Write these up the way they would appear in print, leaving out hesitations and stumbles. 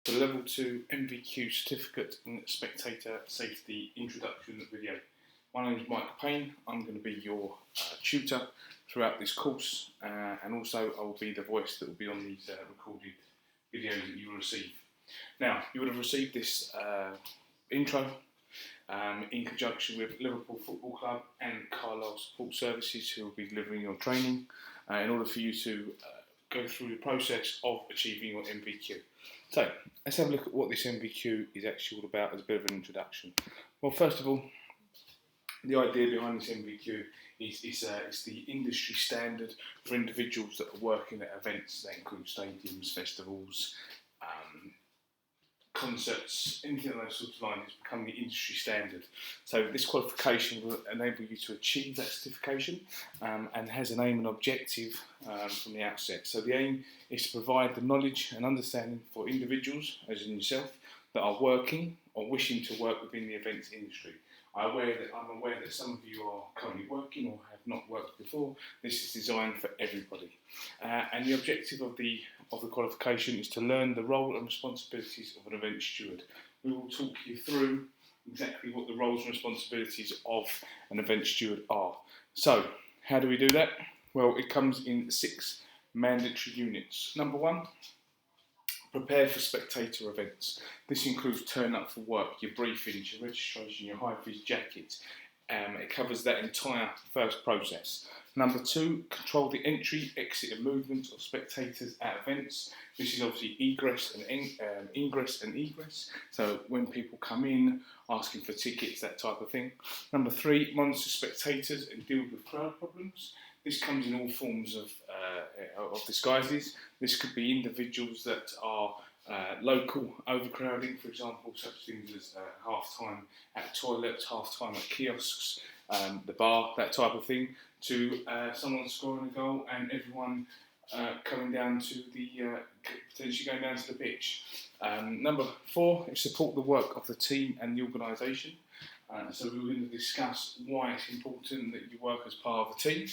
for the Level 2 MVQ Certificate in Spectator Safety Introduction video. My name is Mike Payne. I'm going to be your tutor throughout this course, and also I will be the voice that will be on these recorded videos that you will receive. Now, you would have received this intro in conjunction with Liverpool Football Club and Carlisle Support Services, who will be delivering your training in order for you to go through the process of achieving your MVQ. So, let's have a look at what this MVQ is actually all about as a bit of an introduction. Well, first of all, the idea behind this MVQ is it's the industry standard for individuals that are working at events that include stadiums, festivals, concerts, anything along those sorts of lines. It's become the industry standard. So this qualification will enable you to achieve that certification and has an aim and objective from the outset. So the aim is to provide the knowledge and understanding for individuals, as in yourself, that are working or wishing to work within the events industry. I'm aware that some of you are currently working or have not worked before. This is designed for everybody. And the objective of the qualification is to learn the role and responsibilities of an event steward. We will talk you through exactly what the roles and responsibilities of an event steward are. So, how do we do that? Well, it comes in 6 mandatory units. Number 1, prepare for spectator events. This includes turn up for work, your briefings, your registration, your high-vis jacket. It covers that entire first process. Number 2, control the entry, exit and movement of spectators at events. This is obviously ingress and egress. So when people come in, asking for tickets, that type of thing. Number 3, monitor spectators and deal with crowd problems. This comes in all forms of disguises. This could be individuals that are local overcrowding, for example, such things as half-time at toilets, half-time at kiosks, the bar, that type of thing, to someone scoring a goal and everyone coming down to potentially going down to the pitch. Number 4 is support the work of the team and the organisation. So we're going to discuss why it's important that you work as part of a team,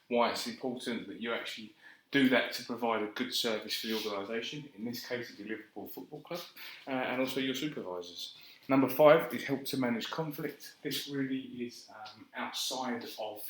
why it's important that you actually do that to provide a good service for the organisation. In this case, it's the Liverpool Football Club, and also your supervisors. Number 5 is help to manage conflict. This really is outside of,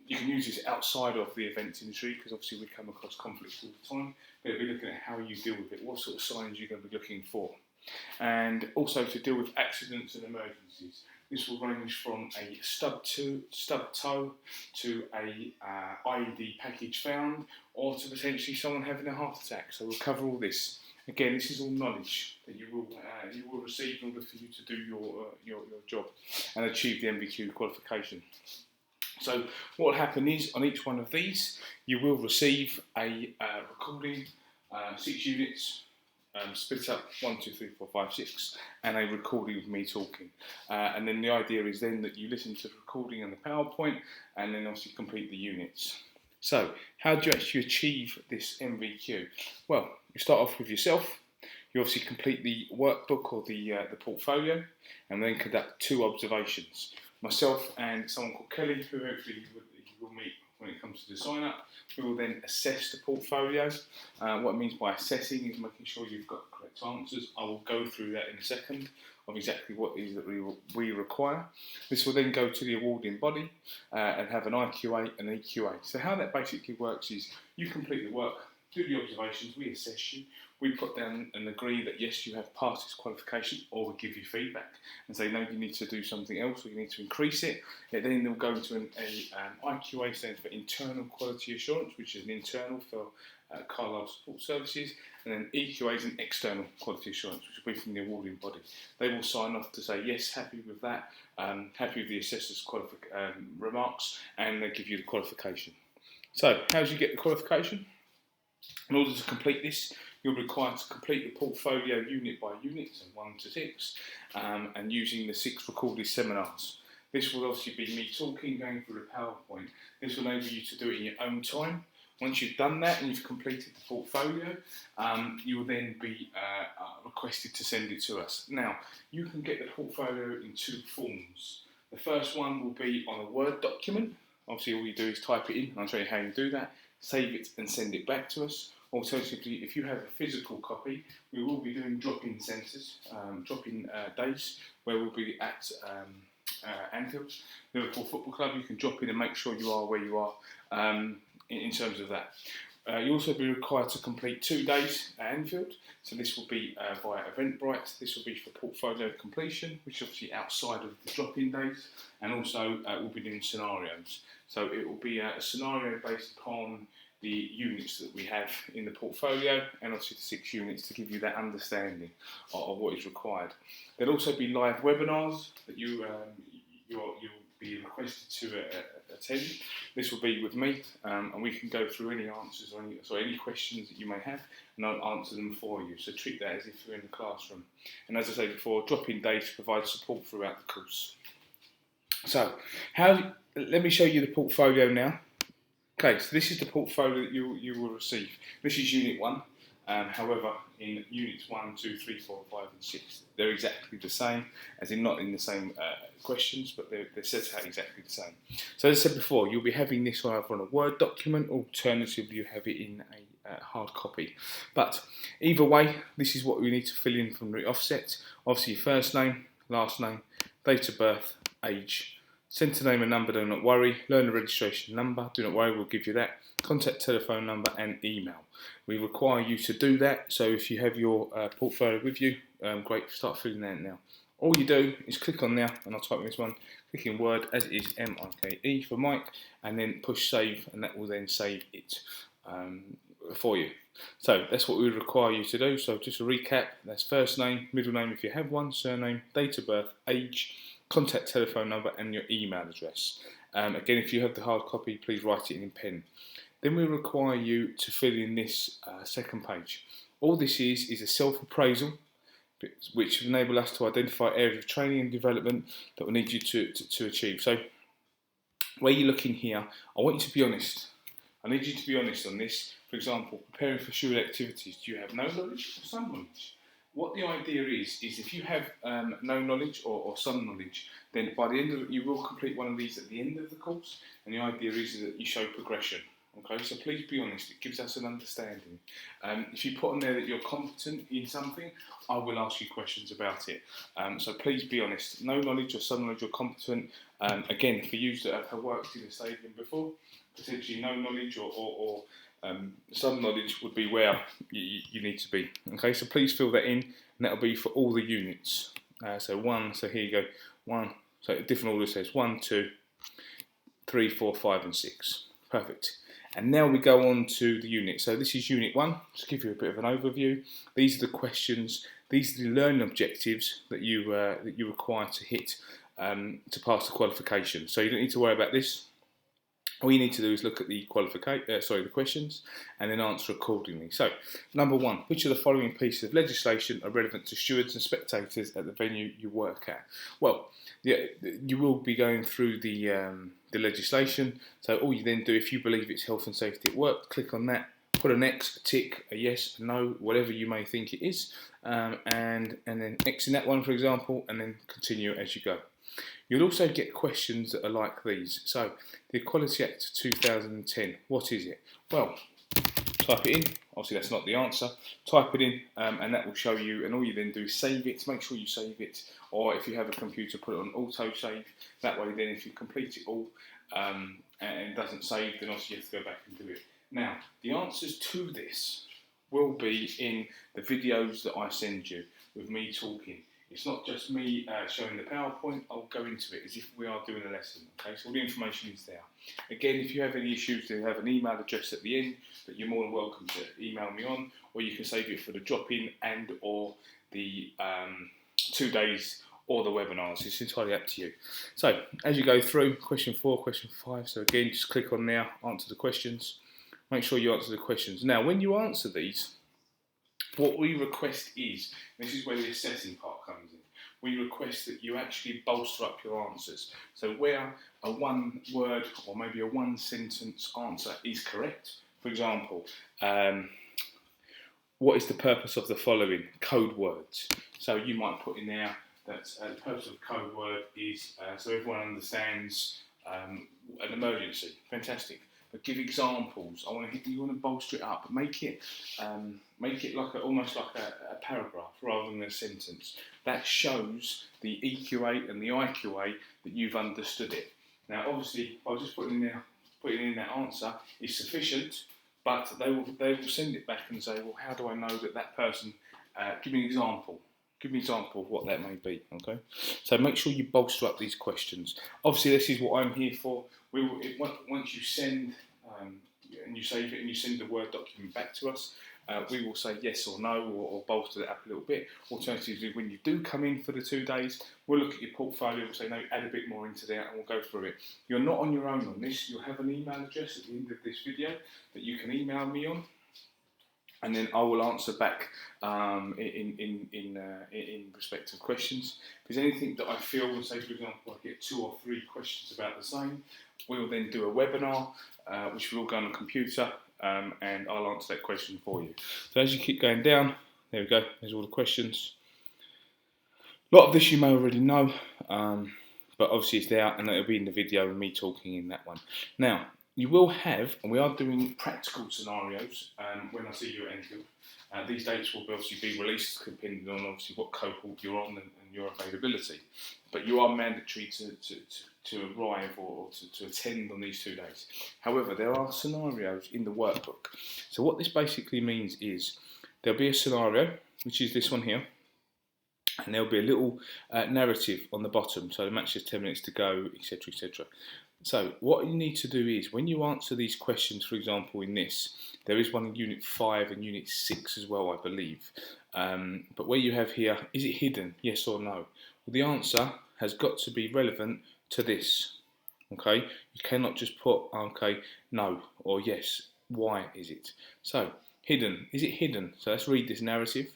you can use this outside of the events industry, because obviously we come across conflicts all the time, but we'll be looking at how you deal with it, what sort of signs you're going to be looking for. And also to deal with accidents and emergencies. This will range from a stub toe to a IED package found, or to potentially someone having a heart attack. So we'll cover all this. Again, this is all knowledge that you will receive in order for you to do your job and achieve the MVQ qualification. So what will happen is, on each one of these, you will receive a recording, 6 units, split up 1, 2, 3, 4, 5, 6, and a recording of me talking. And then the idea is then that you listen to the recording and the PowerPoint, and then obviously complete the units. So, how do you actually achieve this MVQ? Well, you start off with yourself. You obviously complete the workbook or the portfolio, and then conduct 2 observations. Myself and someone called Kelly, who hopefully you will meet when it comes to the sign up. We will then assess the portfolio. What it means by assessing is making sure you've got the correct answers. I will go through that in a second of exactly what it is that we require. This will then go to the awarding body and have an IQA and an EQA. So how that basically works is you complete the work, do the observations, we assess you, we put down and agree that yes, you have passed this qualification, or we give you feedback and say no, you need to do something else, or you need to increase it. It then will go into an IQA, stands for Internal Quality Assurance, which is an internal for Carlisle Support Services, and then EQA is an External Quality Assurance, which will be from the awarding body. They will sign off to say yes, happy with that, happy with the assessor's remarks, and they give you the qualification. So, how do you get the qualification? In order to complete this, you're required to complete the portfolio unit by unit, so 1 to 6, and using the 6 recorded seminars. This will obviously be me talking, going through the PowerPoint. This will enable you to do it in your own time. Once you've done that and you've completed the portfolio, you will then be requested to send it to us. Now, you can get the portfolio in 2 forms. The first one will be on a Word document. Obviously, all you do is type it in, and I'll show you how you do that. Save it and send it back to us. Alternatively, if you have a physical copy, we will be doing drop-in centres, drop-in days, where we'll be at Anfield, Liverpool Football Club. You can drop in and make sure you are where you are in terms of that. You'll also be required to complete 2 days at Anfield. So this will be via Eventbrite. This will be for portfolio completion, which is obviously outside of the drop-in days, and also we'll be doing scenarios. So it will be a scenario based upon the units that we have in the portfolio, and obviously the 6 units to give you that understanding of what is required. There'll also be live webinars that you'll be requested to attend. This will be with me, and we can go through any answers or any questions that you may have, and I'll answer them for you. So treat that as if you're in the classroom. And as I said before, drop-in days provide support throughout the course. So, let me show you the portfolio now. Okay, so this is the portfolio that you will receive. This is Unit 1. However, in Units 1, 2, 3, 4, 5 and 6, they're exactly the same, as in not in the same questions, but they're set out exactly the same. So as I said before, you'll be having this either on a Word document, or alternatively you have it in a hard copy. But either way, this is what we need to fill in from the offset. Obviously your first name, last name, date of birth, age, centre name and number, do not worry. Learner registration number, do not worry, we'll give you that. Contact telephone number and email. We require you to do that, so if you have your portfolio with you, great, start filling that now. All you do is click on there, and I'll type in this one, click in Word as it is, M-I-K-E for Mike, and then push save, and that will then save it for you. So that's what we require you to do. So just a recap, that's first name, middle name if you have one, surname, date of birth, age, contact telephone number and your email address. Again, if you have the hard copy, please write it in pen. Then we require you to fill in this second page. All this is a self-appraisal, which will enable us to identify areas of training and development that we need you to achieve. So where you're looking here, I want you to be honest. I need you to be honest on this. For example, preparing for school activities. Do you have no knowledge or some knowledge? What the idea is if you have no knowledge or some knowledge, then by the end of it, you will complete one of these at the end of the course, and the idea is that you show progression. Okay, so please be honest, it gives us an understanding. If you put on there that you're competent in something, I will ask you questions about it. So please be honest, no knowledge or some knowledge or competent. Again, for you that have worked in a stadium before, potentially no knowledge or some knowledge would be where you need to be. Okay, so please fill that in, and that'll be for all the units. So here you go, 1, so different order says 1, 2, 3, 4, 5 and 6. Perfect. And now we go on to the unit. So this is Unit 1, just to give you a bit of an overview. These are the questions, these are the learning objectives that you require to hit to pass the qualification. So you don't need to worry about this. All you need to do is look at the the questions and then answer accordingly. So, number 1, which of the following pieces of legislation are relevant to stewards and spectators at the venue you work at? Well, you will be going through the legislation. So all you then do, if you believe it's health and safety at work, click on that, put an X, a tick, a yes, a no, whatever you may think it is, and then X in that one, for example, and then continue as you go. You'll also get questions that are like these. So, the Equality Act 2010, what is it? Well, type it in. Obviously, that's not the answer. Type it in, and that will show you. And all you then do is save it. Make sure you save it. Or if you have a computer, put it on auto-save. That way, then, if you complete it all and it doesn't save, then obviously you have to go back and do it. Now, the answers to this will be in the videos that I send you with me talking. It's not just me showing the PowerPoint, I'll go into it as if we are doing a lesson. Okay, so all the information is there. Again, if you have any issues, they have an email address at the end that you're more than welcome to email me on, or you can save it for the drop-in and or the 2 days or the webinars. It's entirely up to you. So, as you go through, question 4, question 5, so again, just click on there, answer the questions. Make sure you answer the questions. Now, when you answer these, what we request is, this is where the assessing part comes in, we request that you actually bolster up your answers. So where a 1 word or maybe a 1 sentence answer is correct, for example, what is the purpose of the following? Code words. So you might put in there that the purpose of the code word is so everyone understands an emergency. Fantastic. give examples. You want to bolster it up. Make it like almost like a paragraph rather than a sentence. That shows the EQA and the IQA that you've understood it. Now, obviously, by just putting in that answer is sufficient, but they will send it back and say, well, how do I know that person? Give me an example. Give me an example of what that may be. Okay, so make sure you bolster up these questions. Obviously, this is what I'm here for. Once you send and you save it and you send the Word document back to us, we will say yes or no, or bolster it up a little bit. Alternatively, when you do come in for the 2 days, we'll look at your portfolio and say, no, add a bit more into there, and we'll go through it. You're not on your own on this. You'll have an email address at the end of this video that you can email me on, and then I will answer back in respective questions. If there's anything that I feel, say for example, I get 2 or 3 questions about the same, we will then do a webinar, which will go on a computer, and I'll answer that question for you. So as you keep going down, there we go, there's all the questions. A lot of this you may already know, but obviously it's there, and it'll be in the video of me talking in that one. Now, you will have, and we are doing practical scenarios when I see you at Enfield. These dates will obviously be released depending on obviously what cohort you're on and your availability. But you are mandatory to arrive or to attend on these 2 days. However, there are scenarios in the workbook. So what this basically means is there'll be a scenario, which is this one here, and there'll be a little narrative on the bottom. So the match has 10 minutes to go, etc., etc. So what you need to do is, when you answer these questions, for example, in this, there is one in Unit 5 and Unit 6 as well, I believe. But where you have here, is it hidden, yes or no? Well, the answer has got to be relevant to this, okay? You cannot just put, okay, no, or yes, why is it? So, hidden, is it hidden? So let's read this narrative.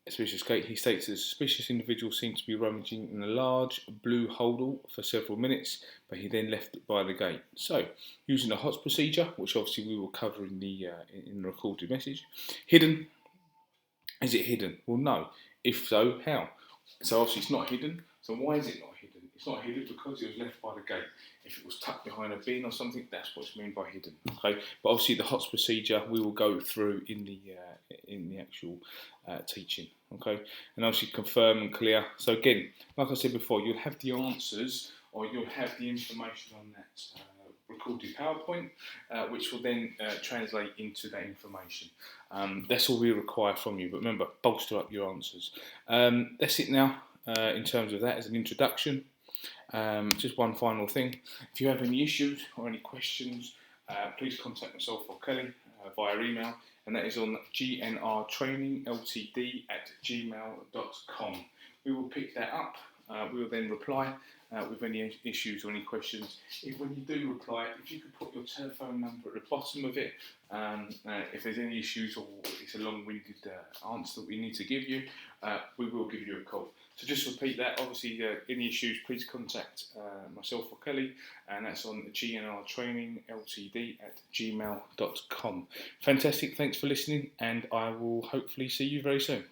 He states that a suspicious individual seemed to be rummaging in a large blue holdall for several minutes, but he then left it by the gate. So, using the HOTS procedure, which obviously we will cover in the recorded message. Hidden. Is it hidden? Well, no. If so, how? So obviously it's not hidden. So why is it not hidden? It's not hidden because it was left by the gate. If it was tucked behind a bin or something, that's what's meant by hidden. Okay, but obviously the HOTS procedure we will go through in the actual teaching. Okay, and obviously confirm and clear. So again, like I said before, you'll have the answers or you'll have the information on that recorded PowerPoint, which will then translate into that information. That's all we require from you. But remember, bolster up your answers. That's it now in terms of that as an introduction. Just one final thing. If you have any issues or any questions, please contact myself or Kelly via email, and that is on gnrtrainingltd@gmail.com. We will pick that up. We will then reply with any issues or any questions. When you do reply, if you could put your telephone number at the bottom of it, if there's any issues or it's a long-winded answer that we need to give you, we will give you a call. So just repeat that. Obviously, any issues, please contact myself or Kelly, and that's on gnrtrainingltd@gmail.com. Fantastic. Thanks for listening, and I will hopefully see you very soon.